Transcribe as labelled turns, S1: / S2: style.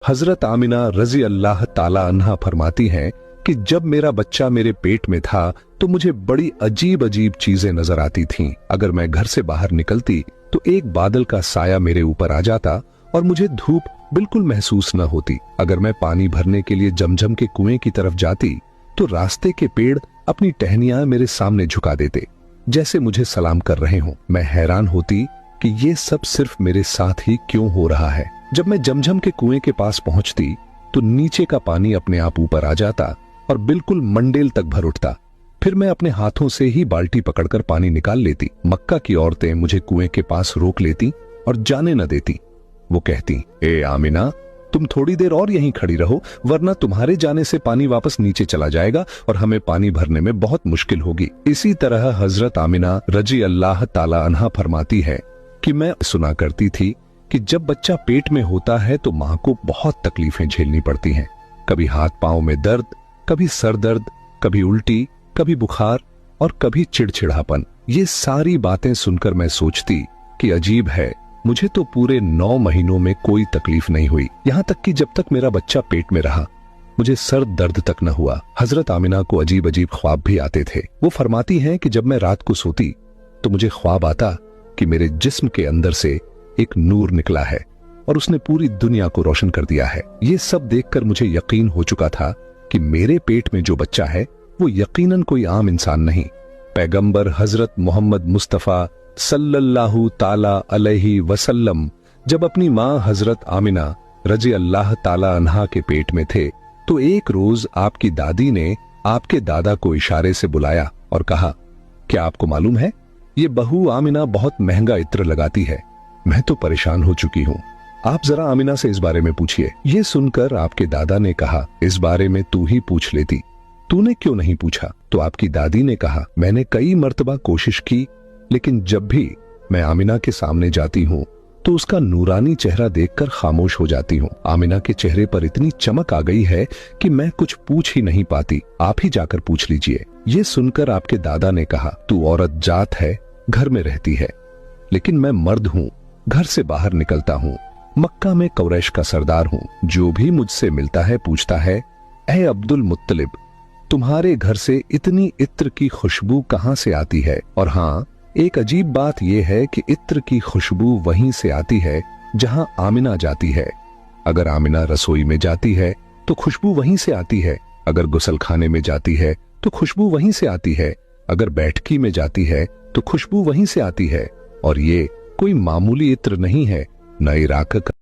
S1: हजरत आमिना रजी अल्लाह ताला अन्हा फरमाती हैं कि जब मेरा बच्चा मेरे पेट में था तो मुझे बड़ी अजीब अजीब चीजें नजर आती थीं। अगर मैं घर से बाहर निकलती तो एक बादल का साया मेरे ऊपर आ जाता और मुझे धूप बिल्कुल महसूस न होती। अगर मैं पानी भरने के लिए जमजम के कुएं की तरफ जाती तो रास्ते के पेड़ अपनी टहनियां मेरे सामने झुका देते, जैसे मुझे सलाम कर रहे हों। मैं हैरान होती कि ये सब सिर्फ मेरे साथ ही क्यों हो रहा है। जब मैं जमजम के कुएं के पास पहुंचती तो नीचे का पानी अपने आप ऊपर आ जाता और बिल्कुल मंडेल तक भर उठता। फिर मैं अपने हाथों से ही बाल्टी पकड़कर पानी निकाल लेती। मक्का की औरतें मुझे कुएं के पास रोक लेती और जाने न देती। वो कहती, ए आमिना, तुम थोड़ी देर और यहीं खड़ी रहो, वरना तुम्हारे जाने से पानी वापस नीचे चला जाएगा और हमें पानी भरने में बहुत मुश्किल होगी। इसी तरह हजरत आमिना रजी अल्लाह ताला अन्हा फरमाती है कि मैं सुना करती थी कि जब बच्चा पेट में होता है तो मां को बहुत तकलीफें झेलनी पड़ती हैं। कभी हाथ पांव में दर्द, कभी सर दर्द, कभी उल्टी, कभी बुखार और कभी चिड़चिड़ापन। ये सारी बातें सुनकर मैं सोचती कि अजीब है, मुझे तो पूरे 9 महीनों में कोई तकलीफ नहीं हुई। यहां तक कि जब तक मेरा बच्चा पेट में रहा मुझे सर दर्द तक न हुआ। हजरत आमिना को अजीब अजीब ख्वाब भी आते थे। वो फरमाती हैं कि जब मैं रात को सोती तो मुझे ख्वाब आता कि मेरे जिस्म के अंदर से एक नूर निकला है और उसने पूरी दुनिया को रोशन कर दिया है। ये सब देखकर मुझे यकीन हो चुका था कि मेरे पेट में जो बच्चा है वो यकीनन कोई आम इंसान नहीं, पैगंबर हजरत मोहम्मद मुस्तफा सल्लल्लाहु ताला अलैहि वसल्लम जब अपनी मां हजरत आमिना रजी अल्लाह ताला अन्हा के पेट में थे तो एक रोज आपकी दादी ने आपके दादा को इशारे से बुलाया और कहा, क्या आपको मालूम है ये बहू आमिना बहुत महंगा इत्र लगाती है। मैं तो परेशान हो चुकी हूँ, आप जरा आमिना से इस बारे में पूछिए। ये सुनकर आपके दादा ने कहा, इस बारे में तू ही पूछ लेती, तूने क्यों नहीं पूछा? तो आपकी दादी ने कहा, मैंने कई मर्तबा कोशिश की, लेकिन जब भी मैं आमिना के सामने जाती हूँ तो उसका नूरानी चेहरा देखकर खामोश हो जाती हूँ। आमिना के चेहरे पर इतनी चमक आ गई है कि मैं कुछ पूछ ही नहीं पाती, आप ही जाकर पूछ लीजिए। ये सुनकर आपके दादा ने कहा, तू औरत जात है, घर में रहती है, लेकिन मैं मर्द हूँ, घर से बाहर निकलता हूँ, मक्का में कुरैश का सरदार हूँ। जो भी मुझसे मिलता है पूछता है, ऐ अब्दुल मुत्तलिब, तुम्हारे घर से इतनी इत्र की खुशबू कहाँ से आती है? और हाँ, एक अजीब बात यह है कि इत्र की खुशबू वहीं से आती है जहां आमिना जाती है। अगर आमिना रसोई में जाती है तो खुशबू वहीं से आती है, अगर गुसलखाने में जाती है तो खुशबू वहीं से आती है, अगर बैठकी में जाती है तो खुशबू वहीं से आती है। और ये कोई मामूली इत्र नहीं है, न इराक का